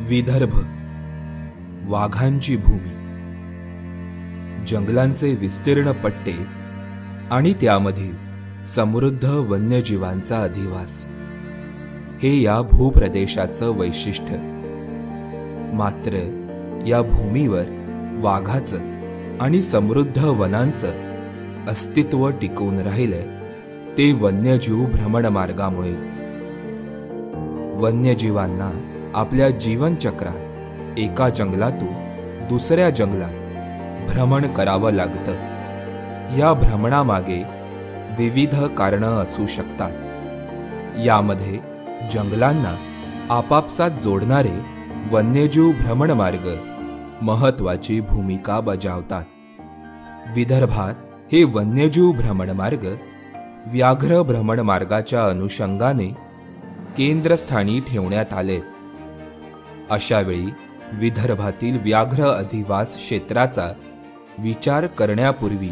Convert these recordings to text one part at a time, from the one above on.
विदर्भ, वाघांची भूमी, जंगलांचे विस्तीर्ण पट्टे आणि त्यामधील समृद्ध वन्यजीवांचा अधिवास हे या भूप्रदेशाचं वैशिष्ट्य. मात्र या भूमीवर वाघाचं आणि समृद्ध वनांचं अस्तित्व टिकून राहिलंय ते वन्यजीव भ्रमणमार्गामुळेच. वन्यजीवांना आपल्या जीवनचक्रात एका जंगलातून दुसऱ्या जंगलात भ्रमण करावं लागतं. या भ्रमणामागे विविध कारणं असू शकतात. यामध्ये जंगलांना आपापसात जोडणारे वन्यजीव भ्रमणमार्ग महत्त्वाची भूमिका बजावतात. विदर्भात हे वन्यजीव भ्रमणमार्ग व्याघ्र भ्रमणमार्गाच्या अनुषंगाने केंद्रस्थानी ठेवण्यात आले. अशावेळी विदर्भातील व्याघ्र अधिवास क्षेत्राचा विचार करण्यापूर्वी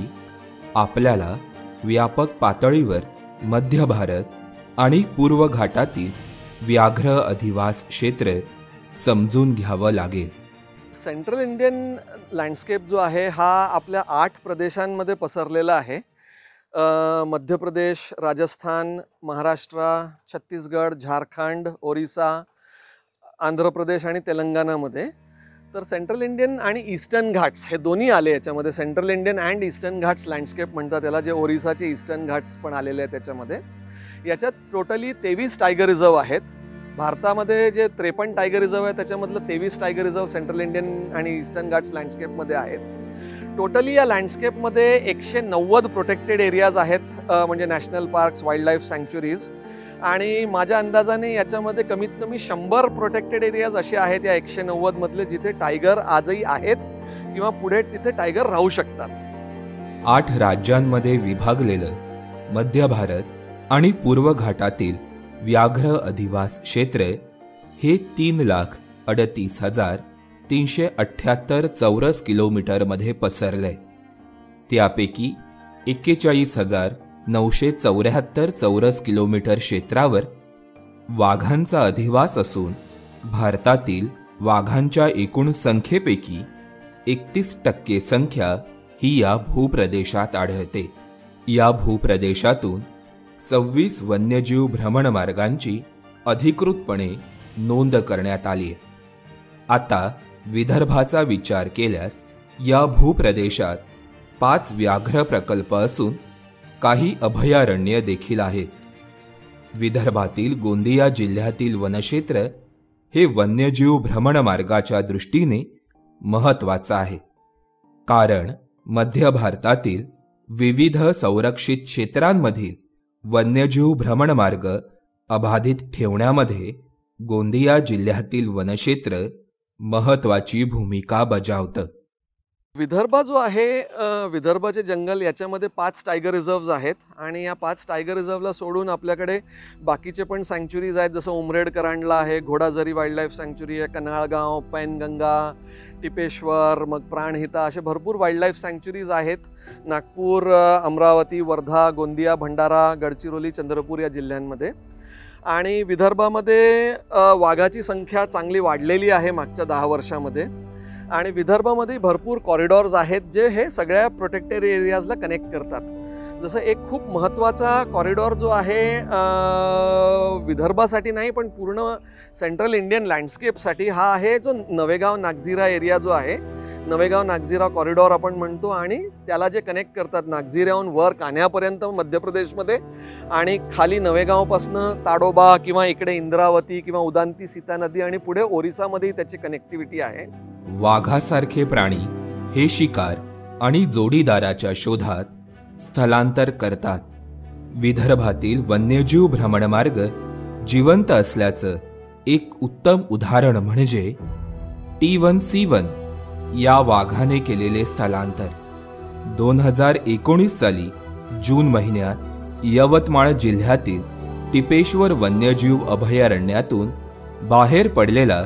आपल्याला व्यापक पातळीवर मध्य भारत आणि पूर्व घाटातील व्याघ्र अधिवास क्षेत्र समजून घ्यावं लागेल. सेंट्रल इंडियन लँडस्केप जो आहे हा आपल्या 8 प्रदेशांमध्ये पसरलेला आहे. मध्य प्रदेश, राजस्थान, महाराष्ट्र, छत्तीसगड, झारखंड, ओरिसा, आंध्र प्रदेश आणि तेलंगणामध्ये. तर सेंट्रल इंडियन आणि ईस्टर्न घाट्स हे दोन्ही आले याच्यामध्ये. Central Indian and eastern Ghats landscape म्हणतात त्याला, जे ओरिसाचे ईस्टर्न घाट्स पण आलेले आहेत त्याच्यामध्ये. याच्यात टोटली 23 टायगर रिझर्व आहेत. भारतामध्ये जे 53 टायगर रिझर्व आहे त्याच्यामधलं 23 टायगर रिझर्व सेंट्रल इंडियन आणि ईस्टर्न घाट्स लँडस्केपमध्ये आहेत. टोटली या लँडस्केपमध्ये 190 प्रोटेक्टेड एरियाज आहेत, म्हणजे नॅशनल पार्क्स, वाईल्ड लाईफ सँक्च्युरीज. आणि माझ्या अंदाजाने याच्यामध्ये कमीत कमी 100 प्रोटेक्टेड एरियाज असे आहेत या 190 मधले जिथे टायगर आजही आहेत किंवा पुढे तिथे टायगर राहू शकतात. 8 राज्यांमध्ये विभागलेलं मध्य भारत आणि पूर्व घाटातील व्याघ्र अधिवास क्षेत्र हे 3,38,378 चौरस किलोमीटरमध्ये पसरलंय. त्यापैकी 41,974 चौरस किलोमीटर क्षेत्रावर वाघांचा अधिवास असून भारतातील वाघांच्या एकूण संख्येपैकी 31% संख्या ही या भूप्रदेशात आढळते. या भूप्रदेशातून 26 वन्यजीव भ्रमणमार्गांची अधिकृतपणे नोंद करण्यात आली आहे. आता विदर्भाचा विचार केल्यास या भूप्रदेशात 5 व्याघ्र प्रकल्प असून काही अभयारण्य देखील आहेत. विदर्भातील गोंदिया जिल्ह्यातील वनक्षेत्र हे वन्यजीव भ्रमणमार्गाच्या दृष्टीने महत्त्वाचं आहे, कारण मध्य भारतातील विविध संरक्षित क्षेत्रांमधील वन्यजीव भ्रमणमार्ग अबाधित ठेवण्यामध्ये गोंदिया जिल्ह्यातील वनक्षेत्र महत्त्वाची भूमिका बजावतं. विदर्भ जो आहे, विदर्भाचे जंगल याच्यामध्ये 5 टायगर रिझर्व्ज आहेत. आणि या 5 टायगर रिझर्वला सोडून आपल्याकडे बाकीचे पण सँक्च्युरीज आहेत, जसं उमरेड करांडला आहे, घोडाझरी वाईल्ड लाईफ सँक्च्युरी आहे, कन्हाळगाव, पैनगंगा, टिपेश्वर, मग प्राणहिता, असे भरपूर वाईल्ड लाईफ सँक्च्युरीज आहेत. नागपूर, अमरावती, वर्धा, गोंदिया, भंडारा, गडचिरोली, चंद्रपूर या जिल्ह्यांमध्ये. आणि विदर्भामध्ये वाघाची संख्या चांगली वाढलेली आहे मागच्या 10 वर्षामध्ये. आणि विदर्भामध्ये भरपूर कॉरिडॉर्स आहेत जे हे सगळ्या प्रोटेक्टेड एरियाजला कनेक्ट करतात. जसं एक खूप महत्त्वाचा कॉरिडॉर जो आहे विदर्भासाठी नाही पण पूर्ण सेंट्रल इंडियन लँडस्केपसाठी हा आहे, जो नवेगाव नागझिरा एरिया जो आहे, नवेगाव नागझिरा कॉरिडॉर आपण म्हणतो. आणि त्याला जे कनेक्ट करतात नागझिऱ्याहून वर कान्ह्यापर्यंत मध्य प्रदेशमध्ये, आणि खाली नवेगावपासनं ताडोबा किंवा इकडे इंद्रावती किंवा उदांती सीता नदी आणि पुढे ओरिसामध्ये त्याची कनेक्टिव्हिटी आहे. वाघासारखे प्राणी हे शिकार आणि जोडीदाराच्या शोधात स्थलांतर करतात. विदर्भातील वन्यजीव भ्रमणमार्ग जिवंत असल्याचं एक उत्तम उदाहरण म्हणजे T1C1 या वाघाने केलेले स्थलांतर. 2019 साली जून महिन्यात यवतमाळ जिल्ह्यातील टिपेश्वर वन्यजीव अभयारण्यातून बाहेर पडलेला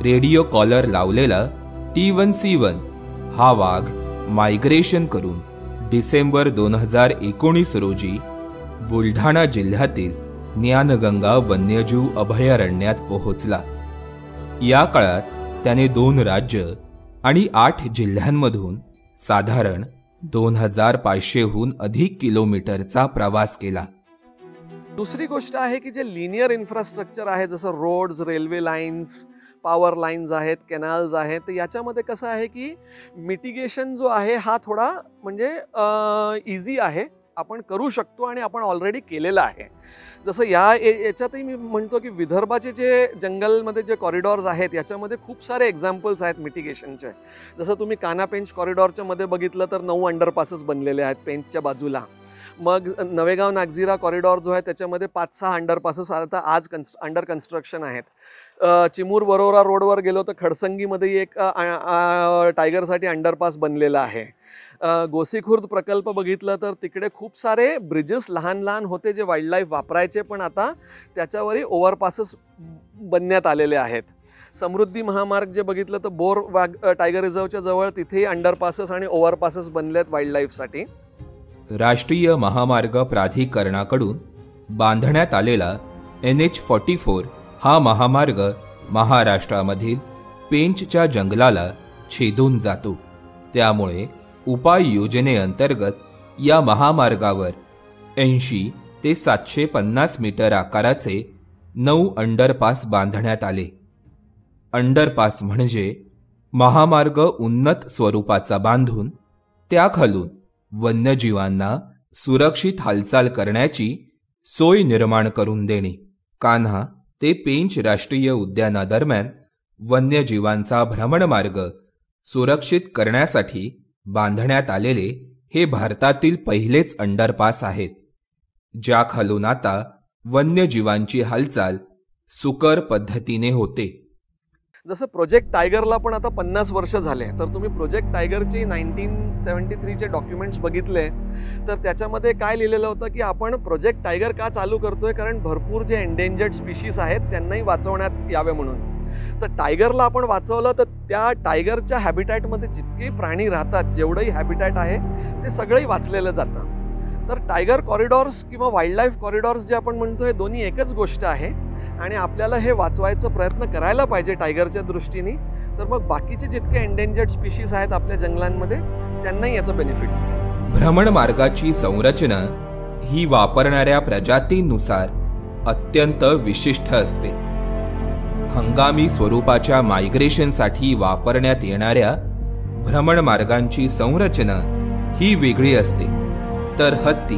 रेडिओ कॉलर लावलेला T1C1 हा वाघ मायग्रेशन करून डिसेंबर 2019 रोजी बुलढाणा जिल्ह्यातील ज्ञानगंगा वन्यजीव अभयारण्यात पोहोचला. या काळात त्याने 2 राज्य आणि 8 जिल्ह्यांमधून साधारण 2500हून अधिक किलोमीटरचा प्रवास केला. दुसरी गोष्ट आहे की जे लिनियर इन्फ्रास्ट्रक्चर आहे, जसं roads, railway lines, power lines आहेत, कॅनल्स आहेत, तर याच्यामध्ये कसं आहे की मिटिगेशन जो आहे हा थोडा म्हणजे इझी आहे, आपण करू शकतो आणि आपण ऑलरेडी केलेलं आहे. जसं याच्यातही मी म्हणतो की विदर्भाचे जे जंगलमध्ये जे कॉरिडॉर्स आहेत याच्यामध्ये खूप सारे एक्झाम्पल्स आहेत मिटिगेशनचे. जसं तुम्ही कान्हा पेंच कॉरिडॉरच्या मध्ये बघितलं तर 9 अंडरपासेस बनलेले आहेत पेंचच्या बाजूला. मग नवेगाव नागझिरा कॉरिडॉर जो आहे त्याच्यामध्ये 5-6 अंडरपासेस आता आज अंडर कन्स्ट्रक्शन आहेत. चिमूर वरोरा रोडवर गेलो तर खडसंगीमध्ये एक टायगरसाठी अंडरपास बनलेला आहे. गोसीखुर्द प्रकल्प बघितलं तर तिकडे खूप सारे ब्रिजेस लहान लहान होते जे वाईल्डलाईफ वापरायचे, पण आता त्याच्यावरही ओव्हरपासेस बनण्यात आलेले आहेत. समृद्धी महामार्ग जे बघितलं तर बोर टायगर रिझर्वच्या जवळ तिथेही अंडरपासेस आणि ओव्हरपासेस बनले आहेत वाईल्डलाईफसाठी. राष्ट्रीय महामार्ग प्राधिकरणाकडून बांधण्यात आलेला NH44 हा महामार्ग महाराष्ट्रामधील पेंचच्या जंगलाला छेदून जातो. त्यामुळे उपाययोजनेअंतर्गत या महामार्गावर 80 ते 750 मीटर आकाराचे 9 अंडरपास बांधण्यात आले. अंडरपास म्हणजे महामार्ग उन्नत स्वरूपाचा बांधून त्याखालून वन्यजीवांना सुरक्षित हालचाल करण्याची सोय निर्माण करून देणे. कान्हा ते पेंच राष्ट्रीय उद्यानादरम्यान वन्यजीवांचा भ्रमणमार्ग सुरक्षित करण्यासाठी बांधण्यात आलेले हे भारतातील पहिलेच अंडरपास आहेत, ज्याखालून आता वन्यजीवांची हालचाल सुकर पद्धतीने होते. जसं प्रोजेक्ट टायगरला पण आता 50 वर्ष झाले, तर तुम्ही प्रोजेक्ट टायगरचे 1973चे डॉक्युमेंट्स बघितले तर त्याच्यामध्ये काय लिहिलेलं होतं की आपण प्रोजेक्ट टायगर का चालू करतोय, कारण भरपूर जे एंडेंजर्ड स्पीशीज आहेत त्यांनाही वाचवण्यात यावे म्हणून. तर टायगरला आपण वाचवलं तर त्या टायगरच्या हॅबिटॅटमध्ये जितके प्राणी राहतात, जेवढंही हॅबिटॅट आहे ते सगळंही वाचलेलं जातं. तर टायगर कॉरिडॉर्स किंवा वाईल्डलाईफ कॉरिडॉर्स जे आपण म्हणतो हे दोन्ही एकच गोष्ट आहे आणि आपल्याला हे वाचवायचा प्रयत्न करायला पाहिजे टायगरच्या दृष्टीने. तर मग बाकीचे जितके एंडेंजर्ड स्पीशीज आहेत आपल्या जंगलांमध्ये त्यांनाही याचं बेनिफिट. भ्रमणमार्गाची संरचना ही वापरणाऱ्या प्रजातींनुसार अत्यंत विशिष्ट असते. हंगामी स्वरूपाच्या मायग्रेशनसाठी वापरण्यात येणाऱ्या भ्रमणमार्गांची संरचना ही वेगळी असते, तर हत्ती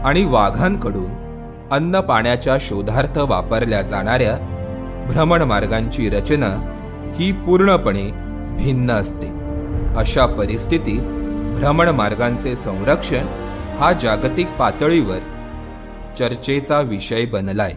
आणि वाघांकडून अन्न पाण्याच्या शोधार्थ वापरल्या जाणाऱ्या भ्रमणमार्गांची रचना ही पूर्णपणे भिन्न असते. अशा परिस्थितीत भ्रमणमार्गांचे संरक्षण हा जागतिक पातळीवर चर्चेचा विषय बनलाय.